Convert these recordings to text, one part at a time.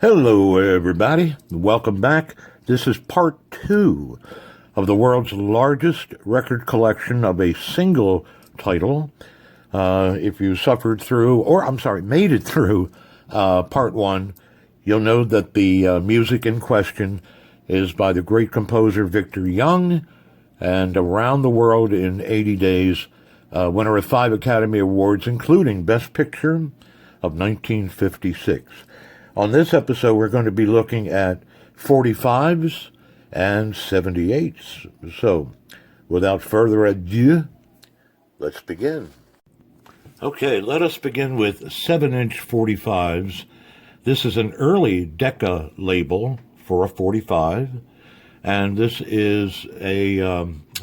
Hello, everybody. Welcome back. This is part two of the world's largest record collection of a single title. If you suffered through, made it through part one, you'll know that the music in question is by the great composer Victor Young, and Around the World in 80 Days, winner of 5 Academy Awards, including Best Picture of 1956. On this episode, we're going to be looking at 45s and 78s. So, without further ado, let's begin. Okay, let us begin with 7-inch 45s. This is an early Decca label for a 45, and this is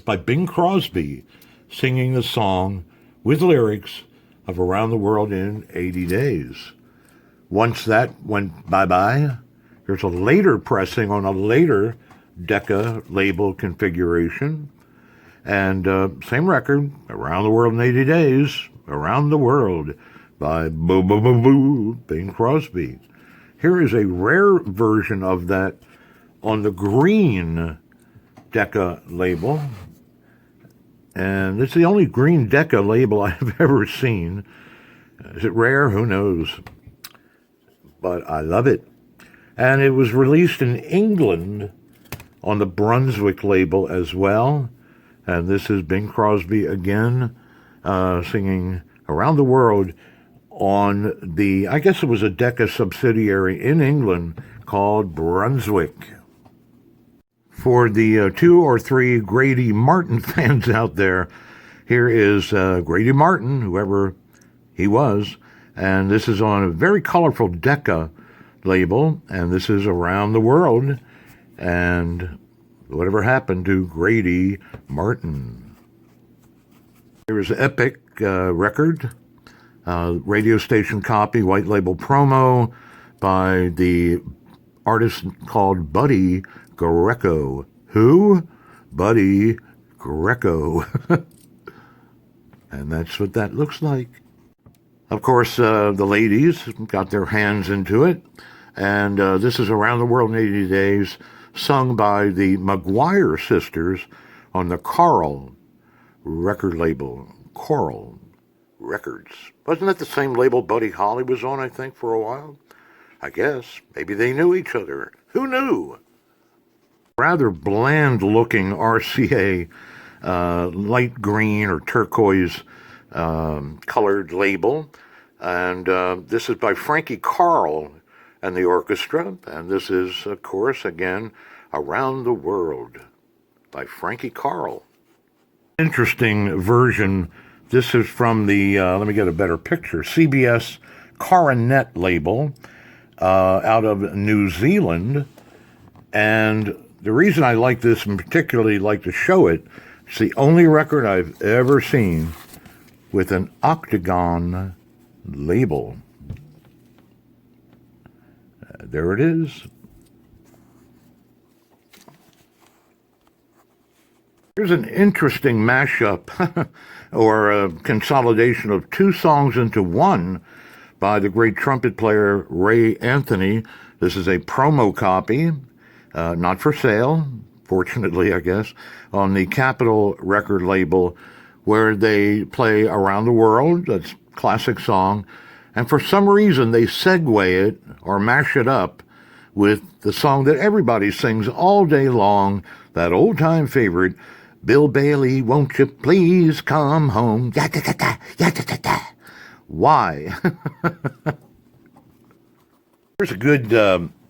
by Bing Crosby singing the song with lyrics of Around the World in 80 Days. Once that went bye-bye, there's a later pressing on a later Decca label configuration. And same record, Around the World in 80 Days, Around the World by Bing Crosby. Here is a rare version of that on the green Decca label. And it's the only green Decca label I've ever seen. Is it rare? Who knows? But I love it. And it was released in England on the Brunswick label as well. And this is Bing Crosby again, singing Around the World on the, I guess it was a Decca subsidiary in England called Brunswick. For the 2 or 3 Grady Martin fans out there, here is Grady Martin, whoever he was, and this is on a very colorful Decca label, and this is Around the World, and whatever happened to Grady Martin. Here is Epic record, radio station copy, white label promo by the artist called Buddy Greco. Who? Buddy Greco. And that's what that looks like. Of course, the ladies got their hands into it. And this is Around the World in 80 Days, sung by the Maguire sisters on the Coral record label. Coral Records. Wasn't that the same label Buddy Holly was on, I think, for a while? I guess. Maybe they knew each other. Who knew? Rather bland-looking RCA light green or turquoise colored label. And this is by Frankie Carl and the orchestra. And this is, of course, again, Around the World by Frankie Carl. Interesting version. This is from the, let me get a better picture, CBS Coronet label out of New Zealand. And the reason I like this and particularly like to show it, it's the only record I've ever seen with an octagon label. There it is. Here's an interesting mashup or a consolidation of 2 songs into one by the great trumpet player Ray Anthony. This is a promo copy, not for sale, fortunately, I guess, on the Capitol record label, where they play Around the World, that's a classic song, and for some reason they segue it or mash it up with the song that everybody sings all day long, that old-time favorite, Bill Bailey, won't you please come home? Ya-da-da-da, ya-da-da-da. Why? Here's a good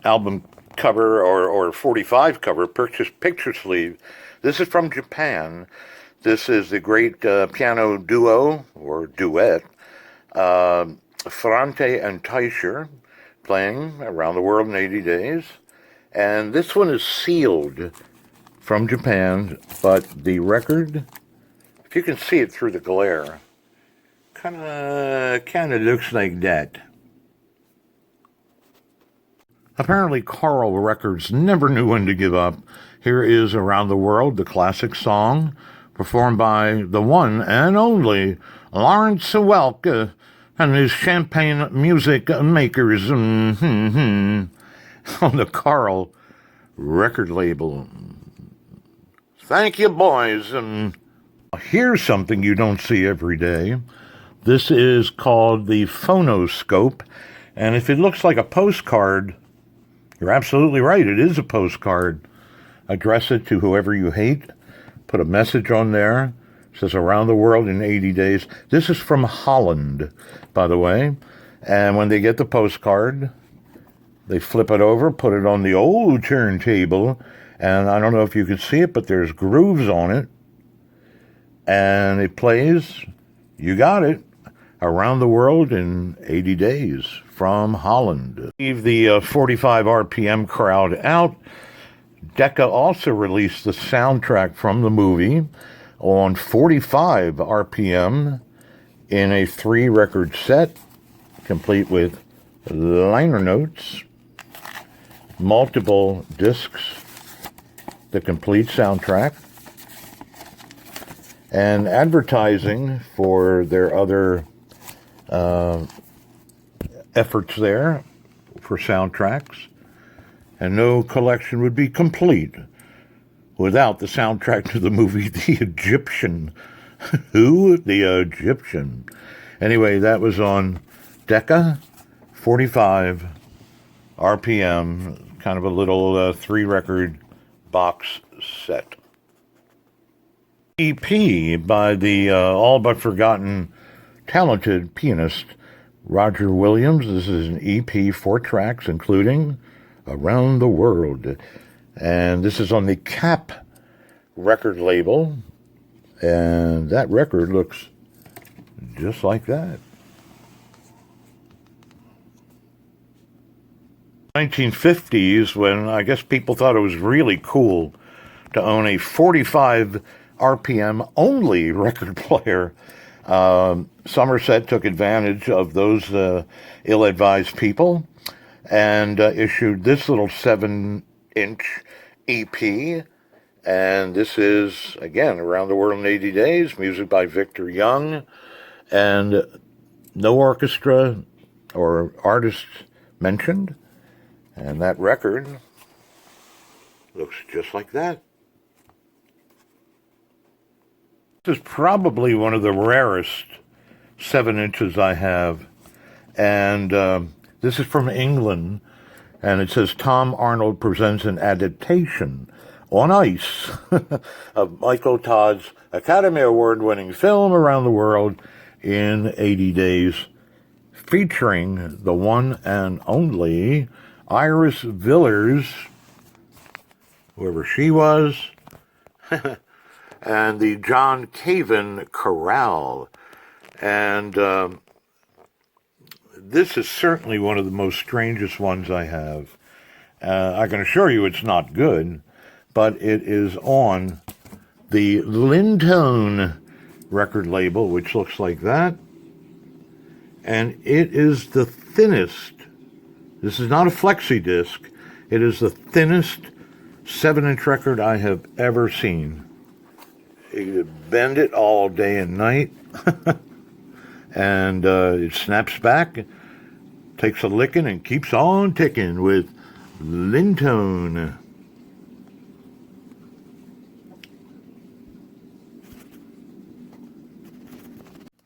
album cover or 45 cover, picture sleeve. This is from Japan. This is the great piano duo or duet, Ferrante and Teicher, playing Around the World in 80 Days. And this one is sealed from Japan, but the record, if you can see it through the glare, kind of looks like that. Apparently, Coral Records never knew when to give up. Here is Around the World, the classic song, performed by the one and only Lawrence Welk and his champagne music makers. on the Carl record label. Thank you, boys. And here's something you don't see every day. This is called the phonoscope. And if it looks like a postcard, you're absolutely right. It is a postcard. Address it to whoever you hate. Put a message on there. It says around the world in 80 days. This is from Holland, by the way. And when they get the postcard, they flip it over, put it on the old turntable. And I don't know if you can see it, but there's grooves on it. And it plays. You got it. Around the world in 80 days from Holland. Leave the 45 RPM crowd out. Decca also released the soundtrack from the movie on 45 RPM in a 3-record set, complete with liner notes, multiple discs, the complete soundtrack, and advertising for their other efforts there for soundtracks. And no collection would be complete without the soundtrack to the movie The Egyptian. Who? The Egyptian. Anyway, that was on Decca, 45 RPM, kind of a little 3-record box set. EP by the all but forgotten talented pianist Roger Williams. This is an EP, 4 tracks, including Around the World. And this is on the Cap record label. And that record looks just like that. 1950s, when I guess people thought it was really cool to own a 45 RPM only record player. Somerset took advantage of those ill-advised people and issued this little 7-inch EP. And this is, again, Around the World in 80 Days, music by Victor Young, and no orchestra or artist mentioned. And that record looks just like that. This is probably one of the rarest 7 inches I have. And this is from England. And it says Tom Arnold presents an adaptation on ice of Michael Todd's Academy Award-winning film Around the World in 80 Days, featuring the one and only Iris Villers, whoever she was, and the John Caven Chorale. And this is certainly one of the most strangest ones I have. I can assure you it's not good, but it is on the Lintone record label, which looks like that. And it is the thinnest. This is not a flexi disc. It is the thinnest 7-inch record I have ever seen. You bend it all day and night, and it snaps back, takes a licking, and keeps on ticking with Lintone.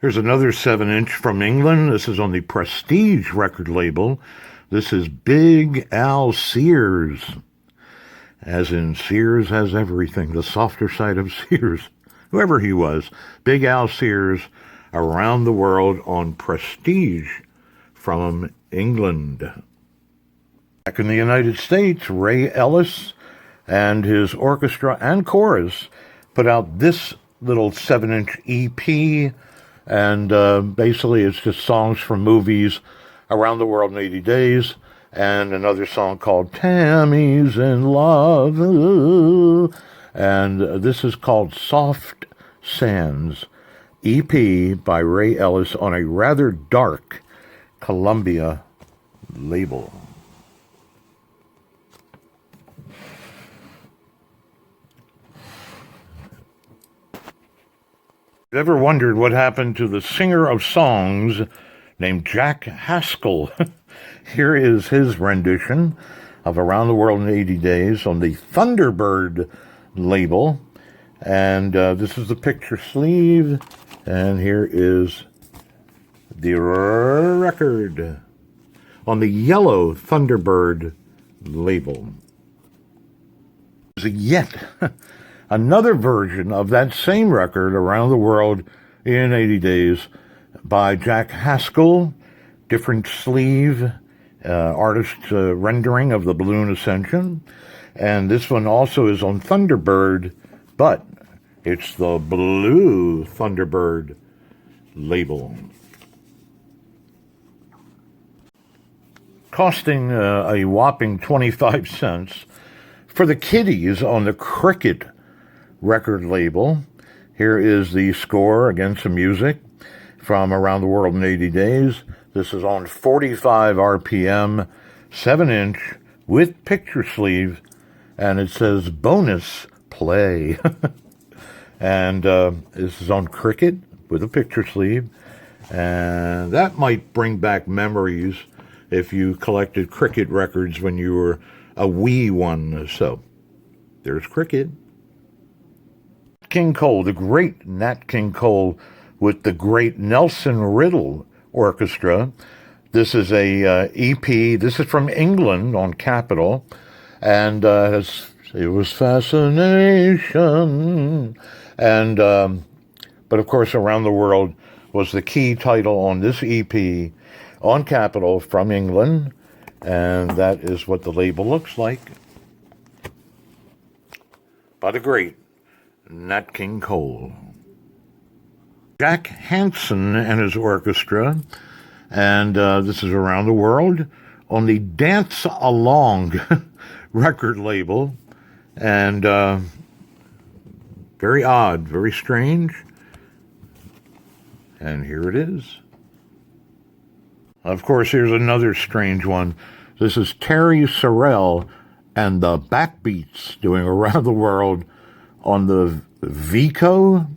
Here's another 7-inch from England. This is on the Prestige record label. This is Big Al Sears. As in, Sears has everything, the softer side of Sears. Whoever he was, Big Al Sears, Around the World on Prestige from England. Back in the United States, Ray Ellis and his orchestra and chorus put out this little 7-inch EP, and basically it's just songs from movies Around the World in 80 Days, and another song called Tammy's in Love. And this is called Soft Sands, EP by Ray Ellis on a rather dark Columbia label. Ever wondered what happened to the singer of songs named Jack Haskell? Here is his rendition of Around the World in 80 Days on the Thunderbird label. And this is the picture sleeve. And here is the record on the yellow Thunderbird label. There's yet another version of that same record, Around the World in 80 Days, by Jack Haskell. Different sleeve, artist rendering of the Balloon Ascension. And this one also is on Thunderbird, but it's the blue Thunderbird label. Costing a whopping 25 cents for the kiddies on the Cricket record label. Here is the score, again, some music from Around the World in 80 Days. This is on 45 RPM, 7-inch, with picture sleeve, and it says bonus play. And this is on Cricket with a picture sleeve, and that might bring back memories if you collected Cricket records when you were a wee one. So there's Cricket. King Cole, the great Nat King Cole, with the great Nelson Riddle Orchestra. This is a EP. This is from England on Capitol, and it was Fascination. And but of course, Around the World was the key title on this EP on Capitol from England, and that is what the label looks like. By the great Nat King Cole. Jack Hansen and his orchestra, and this is Around the World on the Dance Along record label, and very odd, very strange, and here it is. Of course, here's another strange one. This is Terry Sorrell and the Backbeats doing Around the World on the Vico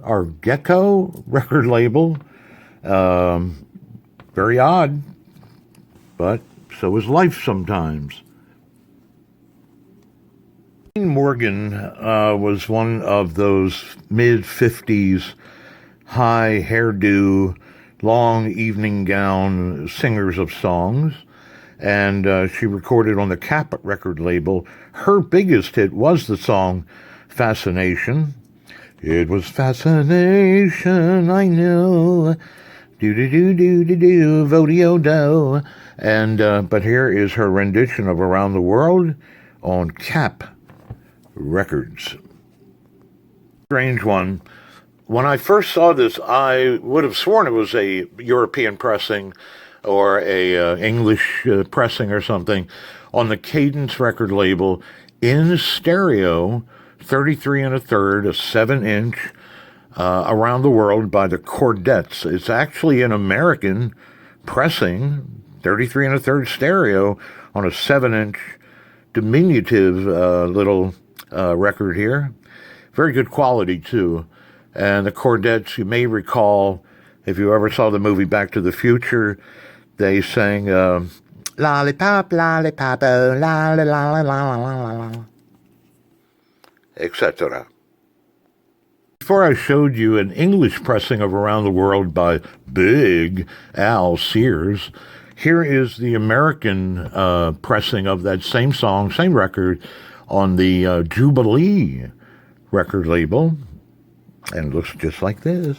or Gecko record label. Very odd, but so is life sometimes. Morgan was one of those mid-50s high hairdo, long evening gown singers of songs, and she recorded on the Cap record label. Her biggest hit was the song Fascination. It was fascination, I knew. Do-do-do-do-do-do, Vodio-do. And, but here is her rendition of Around the World on Cap Records. Strange one. When I first saw this, I would have sworn it was a European pressing or a English pressing or something on the Cadence record label in stereo, 33 1/3, a 7-inch, Around the World by the Chordettes. It's actually an American pressing, 33 1/3 stereo on a 7-inch diminutive little record here. Very good quality, too. And the Chordettes, you may recall, if you ever saw the movie Back to the Future, they sang Lollipop, Lollipop, oh, la la la la la la la, etc. Before I showed you an English pressing of Around the World by Big Al Sears, here is the American pressing of that same song, same record, on the Jubilee record label. And it looks just like this.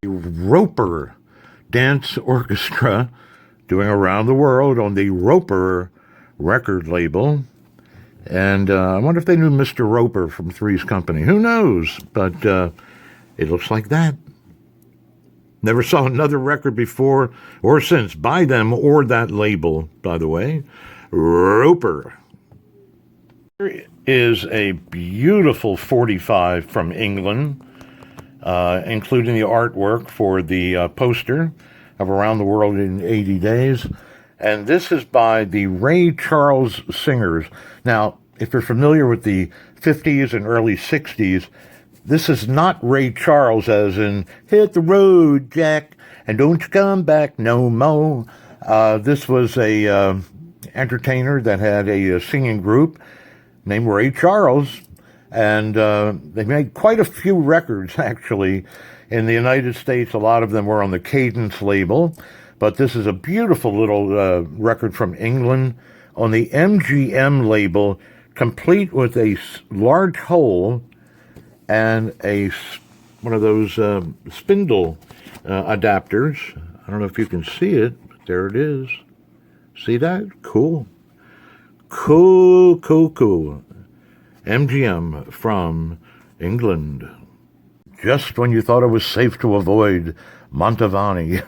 The Roper Dance Orchestra doing Around the World on the Roper record label. And I wonder if they knew Mr. Roper from Three's Company. Who knows? But it looks like that. Never saw another record before or since by them or that label, by the way. Roper. Here is a beautiful 45 from England, including the artwork for the poster of Around the World in 80 Days. And this is by the Ray Charles Singers. Now, if you're familiar with the 50s and early 60s, this is not Ray Charles as in, hit the road, Jack, and don't you come back no more. This was a entertainer that had a singing group named Ray Charles, and they made quite a few records, actually, in the United States. A lot of them were on the Cadence label, but this is a beautiful little record from England on the MGM label, complete with a large hole and one of those spindle adapters. I don't know if you can see it, but there it is. See that? Cool. Cool. MGM from England. Just when you thought it was safe to avoid Mantovani.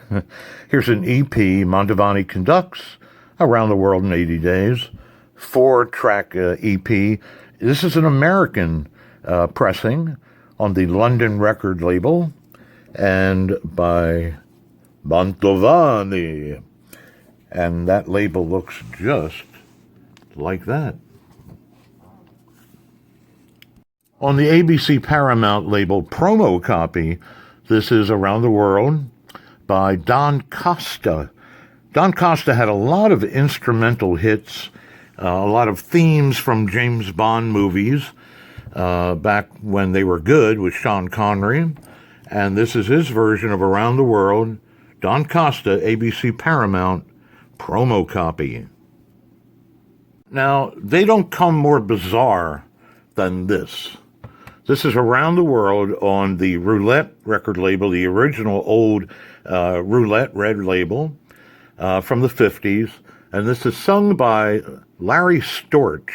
Here's an EP Mantovani conducts around the world in 80 days. 4-track EP. This is an American pressing on the London record label and by Mantovani. And that label looks just like that. On the ABC Paramount label promo copy, this is Around the World by Don Costa. Don Costa had a lot of instrumental hits, a lot of themes from James Bond movies back when they were good with Sean Connery. And this is his version of Around the World, Don Costa, ABC Paramount, promo copy. Now, they don't come more bizarre than this. This is Around the World on the Roulette record label, the original old Roulette red label from the 50s. And this is sung by Larry Storch.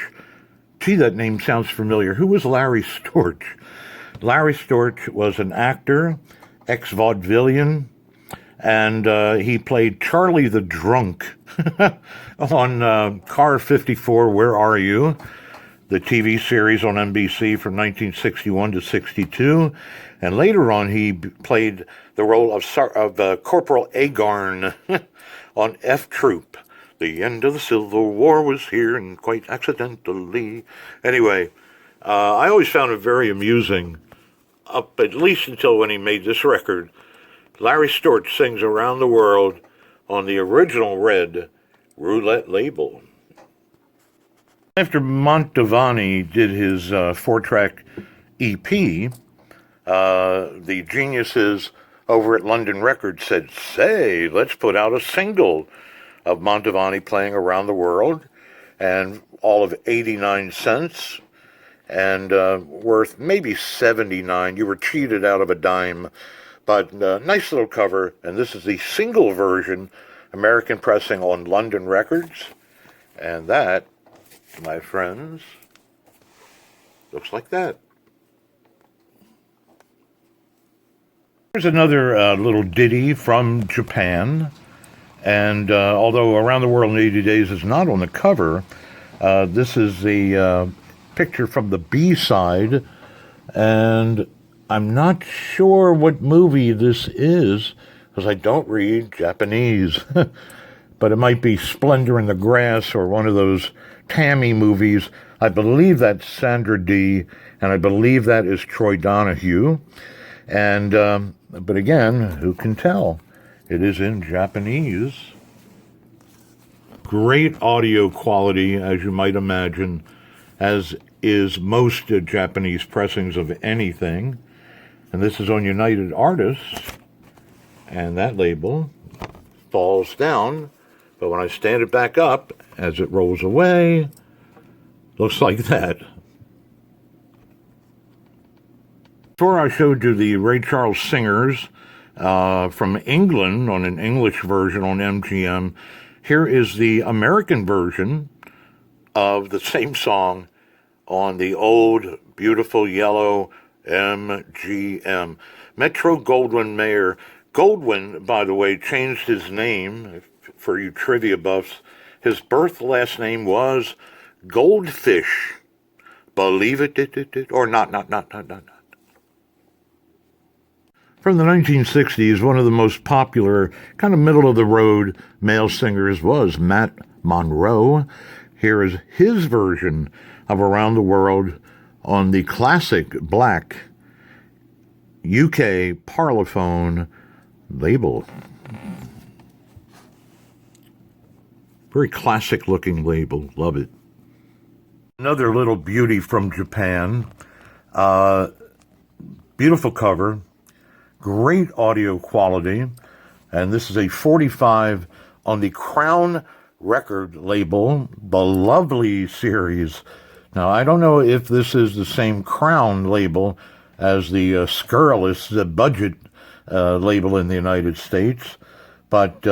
Gee, that name sounds familiar. Who was Larry Storch? Larry Storch was an actor, ex-vaudevillian, and he played Charlie the Drunk on Car 54, Where Are You?, the TV series on NBC from 1961 to 62. And later on, he played the role of Corporal Agarn on F Troop. The end of the Civil War was here, and quite accidentally. Anyway, I always found it very amusing, up at least until when he made this record. Larry Storch sings Around the World on the original red Roulette label. After Mantovani did his 4-track EP, the geniuses over at London Records said, say, let's put out a single of Mantovani playing Around the World, and all of 89 cents, and worth maybe 79. You were cheated out of a dime, but nice little cover, and this is the single version, American pressing on London Records, and that, my friends, looks like that. Here's another little ditty from Japan, and although Around the World in 80 Days is not on the cover, this is the picture from the B-side, and I'm not sure what movie this is, because I don't read Japanese, but it might be Splendor in the Grass or one of those Tammy movies. I believe that's Sandra Dee, and I believe that is Troy Donahue. And but again, who can tell? It is in Japanese. Great audio quality, as you might imagine, as is most Japanese pressings of anything. And this is on United Artists, and that label falls down. But when I stand it back up, as it rolls away, looks like that. Before I showed you the Ray Charles Singers from England on an English version on MGM, here is the American version of the same song on the old, beautiful yellow MGM. Metro-Goldwyn-Mayer. Goldwyn, by the way, changed his name, for you trivia buffs. His birth last name was Goldfish. Believe it, or not. From the 1960s, one of the most popular, kind of middle-of-the-road male singers was Matt Monro. Here is his version of Around the World on the classic black UK Parlophone label. Very classic looking label. Love it. Another little beauty from Japan. Beautiful cover. Great audio quality. And this is a 45 on the Crown record label, the Lovely series. Now, I don't know if this is the same Crown label as the Scurrilous, the budget label in the United States, but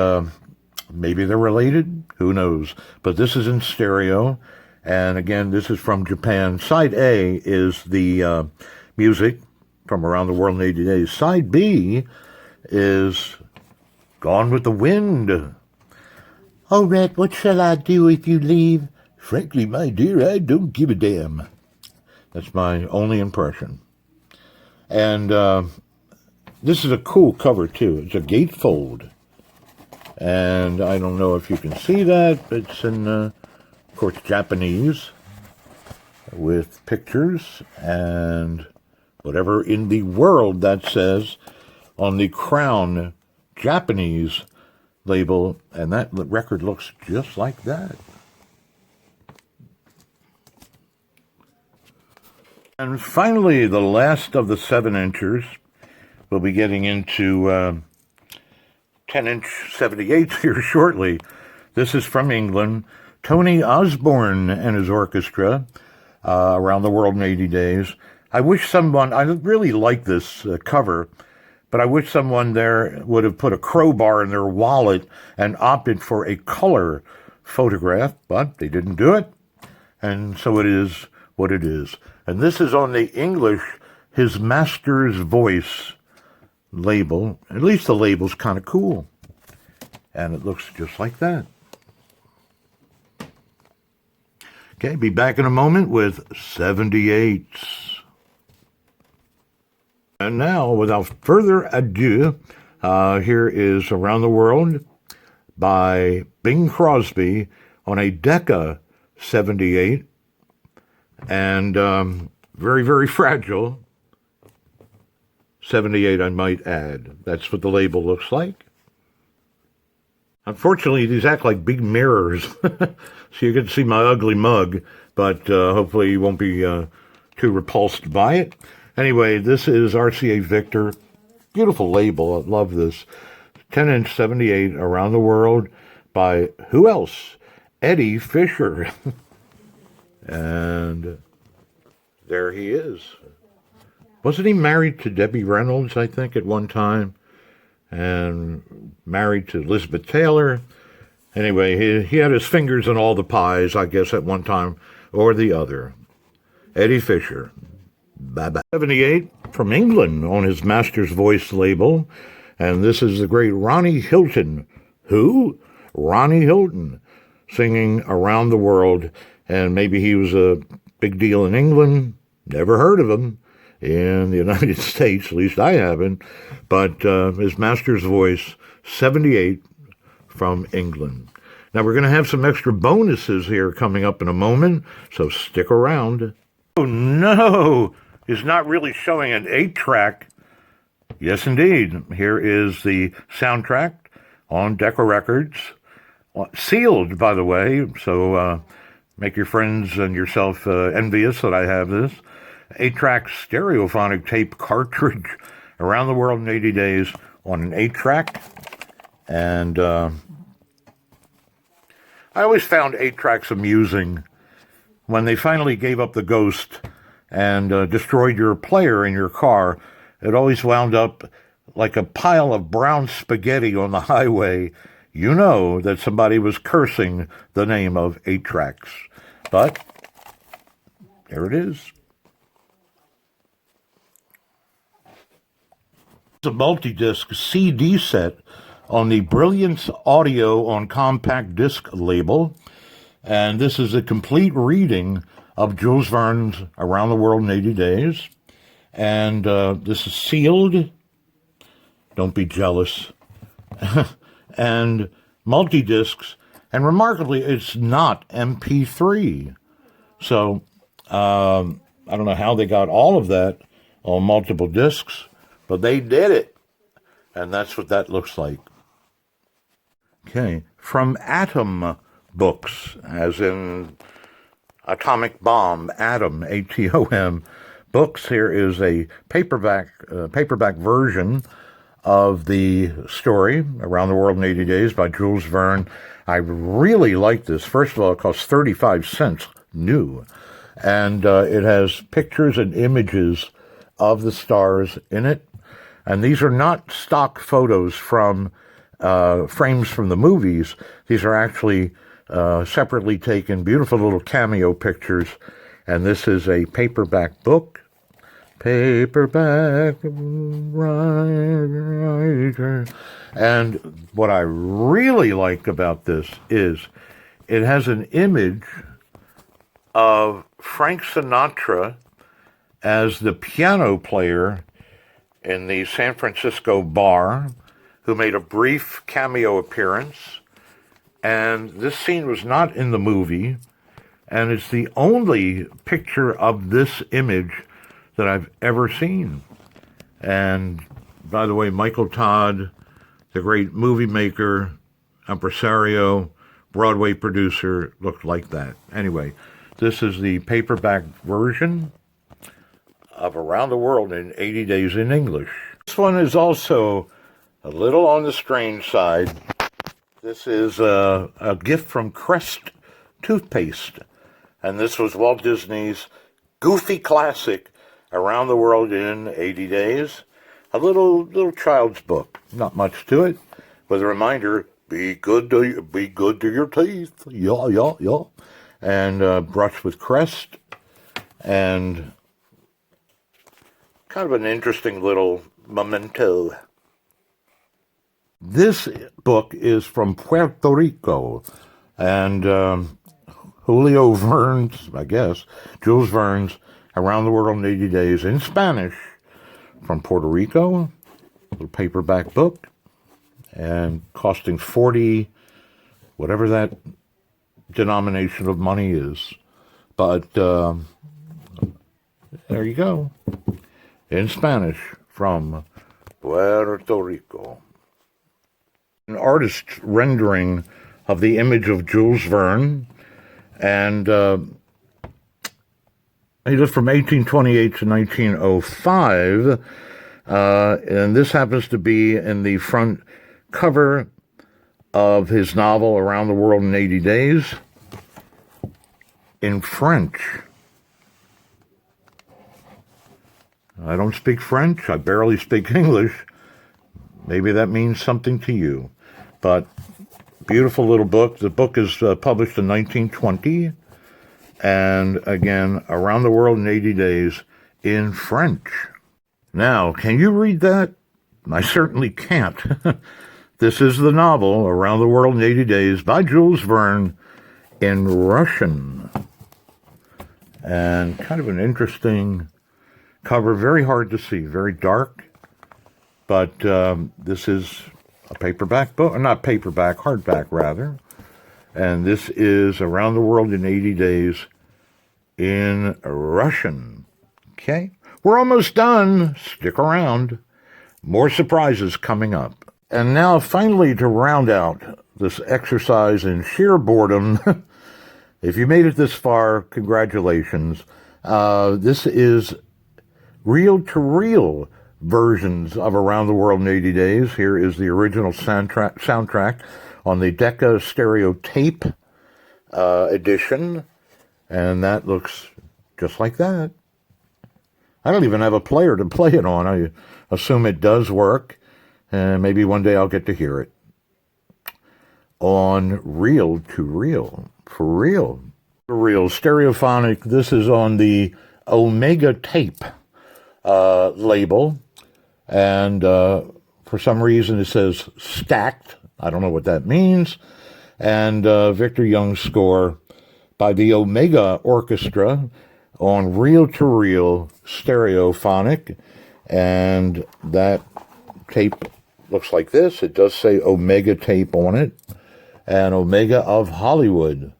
maybe they're related. Who knows? But this is in stereo, and again, this is from Japan. Side A is the music from Around the World in 80 Days. Side B is Gone with the Wind. Oh, Red, what shall I do if you leave? Frankly, my dear, I don't give a damn. That's my only impression. And this is a cool cover, too. It's a gatefold. And I don't know if you can see that. It's in, of course, Japanese with pictures and whatever in the world that says on the Crown Japanese label, and that record looks just like that. And finally, the last of the 7-inchers. We'll be getting into 10-inch 78s here shortly. This is from England. Tony Osborne and his orchestra, Around the World in 80 Days. I really like this cover, but I wish someone there would have put a crowbar in their wallet and opted for a color photograph, but they didn't do it, and so it is what it is. And this is on the English His Master's Voice label. At least the label's kind of cool, and it looks just like that. Okay, be back in a moment with 78s. And now, without further ado, here is Around the World by Bing Crosby on a Decca 78. And very, very fragile. 78, I might add. That's what the label looks like. Unfortunately, these act like big mirrors, so you can see my ugly mug, but hopefully you won't be too repulsed by it. Anyway, this is RCA Victor. Beautiful label. I love this. 10-inch 78 Around the World by who else? Eddie Fisher. And there he is. Wasn't he married to Debbie Reynolds, I think, at one time? And married to Elizabeth Taylor. Anyway, he had his fingers in all the pies, I guess, at one time or the other. Eddie Fisher. Bye-bye. 78 from England on his Master's Voice label. And this is the great Ronnie Hilton. Who? Ronnie Hilton, singing Around the World. And maybe he was a big deal in England. Never heard of him in the United States, at least I haven't. But his Master's Voice, 78 from England. Now we're going to have some extra bonuses here coming up in a moment, so stick around. Oh no, it's not really showing an 8-track. Yes, indeed. Here is the soundtrack on Decca Records. Sealed, by the way, so make your friends and yourself envious that I have this. 8-track stereophonic tape cartridge, Around the World in 80 Days on an 8-track. And I always found 8-tracks amusing. When they finally gave up the ghost and destroyed your player in your car, it always wound up like a pile of brown spaghetti on the highway. You know that somebody was cursing the name of 8-tracks. But there it is. It's a multi-disc CD set on the Brilliance Audio on Compact Disc label. And this is a complete reading of Jules Verne's Around the World in 80 Days. And this is sealed. Don't be jealous. And multi-discs. And remarkably, it's not MP3. So I don't know how they got all of that on multiple discs, but they did it. And that's what that looks like. Okay, from Atom Books, as in atomic bomb, Atom, Atom Books. Here is a paperback version of the story, Around the World in 80 Days by Jules Verne. I really like this. First of all, it costs 35 cents new, and it has pictures and images of the stars in it. And these are not stock photos from frames from the movies. These are actually separately taken, beautiful little cameo pictures. And this is a paperback book. Paperback writer. And what I really like about this is it has an image of Frank Sinatra as the piano player in the San Francisco bar, who made a brief cameo appearance. And this scene was not in the movie, and it's the only picture of this image that I've ever seen. And by the way, Michael Todd, the great movie maker, impresario, Broadway producer, looked like that. Anyway, this is the paperback version of Around the World in 80 Days in English. This one is also a little on the strange side. This is a gift from Crest Toothpaste, and this was Walt Disney's goofy classic, Around the World in 80 Days. A little child's book, not much to it, with a reminder: be good to your teeth, yeah, and brush with Crest, and kind of an interesting little memento. This book is from Puerto Rico, and Julio Verne's, Jules Verne's Around the World in 80 Days in Spanish from Puerto Rico, a little paperback book, and costing 40, whatever that denomination of money is. But there you go, in Spanish from Puerto Rico. An artist's rendering of the image of Jules Verne, and he lived from 1828 to 1905, and this happens to be in the front cover of his novel Around the World in 80 Days in French. I don't speak French. I barely speak English. Maybe that means something to you. But beautiful little book. The book is published in 1920. And again, Around the World in 80 Days in French. Now, can you read that? I certainly can't. This is the novel, Around the World in 80 Days by Jules Verne in Russian. And kind of an interesting cover, very hard to see, very dark. But this is a paperback book, not paperback, hardback rather. And this is Around the World in 80 Days in Russian. Okay, we're almost done. Stick around. More surprises coming up. And now, finally, to round out this exercise in sheer boredom, if you made it this far, congratulations. This is reel-to-reel versions of Around the World in 80 Days. Here is the original soundtrack on the Decca stereo tape edition, and that looks just like that. I don't even have a player to play it on. I assume it does work, and maybe one day I'll get to hear it. On reel-to-reel, for real. Real stereophonic. This is on the Omega tape label, and for some reason it says stacked. I don't know what that means. And Victor Young's score by the Omega Orchestra on reel-to-reel stereophonic, and that tape looks like this. It does say Omega tape on it, and Omega of Hollywood.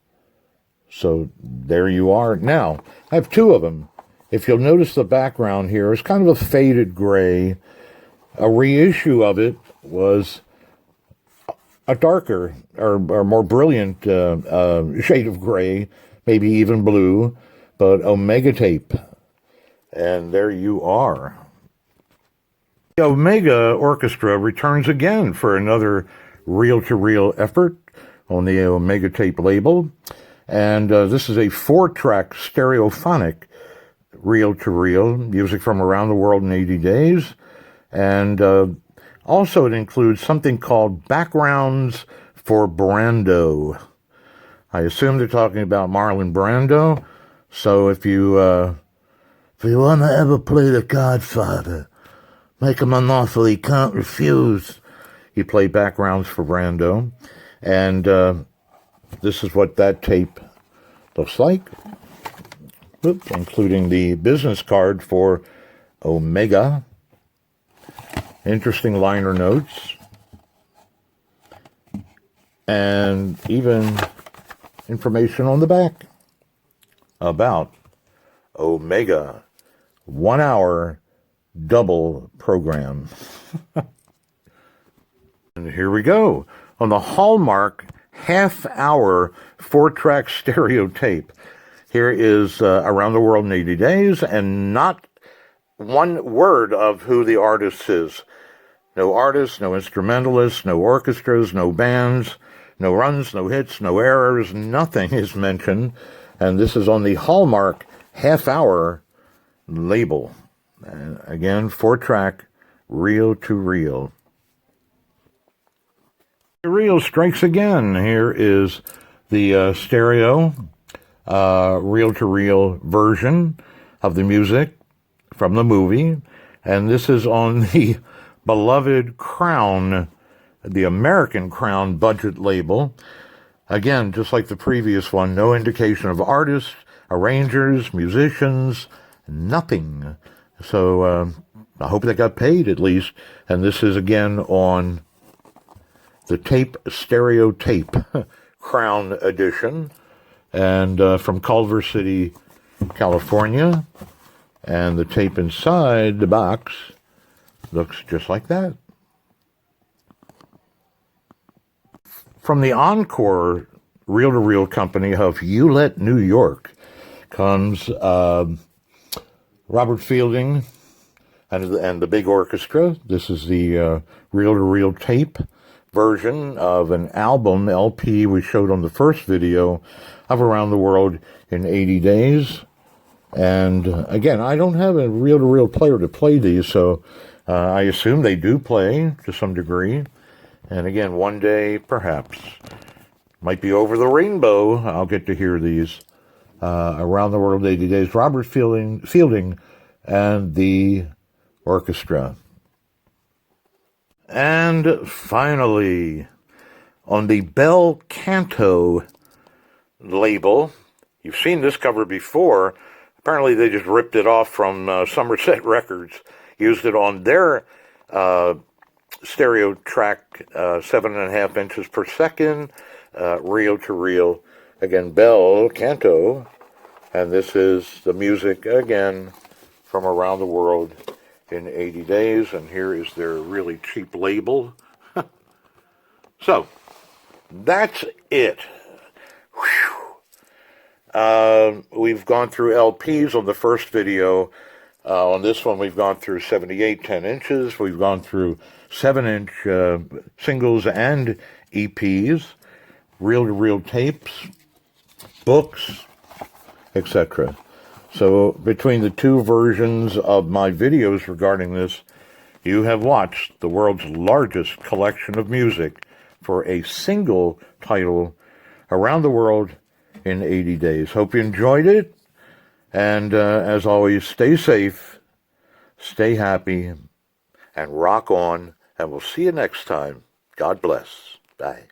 So there you are. Now, I have two of them. If you'll notice, the background here is kind of a faded gray. A reissue of it was a darker or more brilliant shade of gray, maybe even blue, but Omega tape. And there you are. The Omega Orchestra returns again for another reel-to-reel effort on the Omega tape label. And this is a 4-track stereophonic reel-to-reel, music from around the world in 80 days. And also it includes something called Backgrounds for Brando. I assume they're talking about Marlon Brando. So if you want to ever play The Godfather, make him an offer he can't refuse. He played backgrounds for Brando. And this is what that tape looks like, including the business card for Omega. Interesting liner notes. And even information on the back about Omega 1 hour double program. And here we go on the Hallmark half-hour 4-track stereo tape. Here is Around the World in 80 Days, and not one word of who the artist is. No artists, no instrumentalists, no orchestras, no bands, no runs, no hits, no errors, nothing is mentioned. And this is on the Hallmark half-hour label. Again, 4-track, reel-to-reel. The reel strikes again. Here is the stereo reel-to-reel version of the music from the movie. And this is on the beloved Crown, the American Crown budget label. Again, just like the previous one, no indication of artists, arrangers, musicians, nothing. So I hope they got paid at least. And this is again on the tape, stereo tape, Crown edition, and from Culver City, California. And the tape inside the box looks just like that. From the Encore reel-to-reel company of Hewlett, New York, comes Robert Fielding and the big orchestra. This is the reel-to-reel tape version of an album, LP, we showed on the first video of Around the World in 80 Days. And again, I don't have a reel-to-reel player to play these, so I assume they do play to some degree. And again, one day, perhaps, might be over the rainbow, I'll get to hear these Around the World 80 Days. Robert Fielding and the orchestra. And finally, on the Bel Canto label, you've seen this cover before. Apparently they just ripped it off from Somerset Records, used it on their stereo track, 7.5 inches per second, reel-to-reel. Again, Bel Canto, and this is the music, again, from Around the World in 80 Days, and here is their really cheap label. So, that's it. We've gone through LPs on the first video. On this one, we've gone through 78 10 inches. We've gone through 7-inch singles and EPs, reel-to-reel tapes, books, etc. So between the two versions of my videos regarding this, you have watched the world's largest collection of music for a single title, Around the World in 80 Days. Hope you enjoyed it. And as always, stay safe, stay happy, and rock on. And we'll see you next time. God bless. Bye.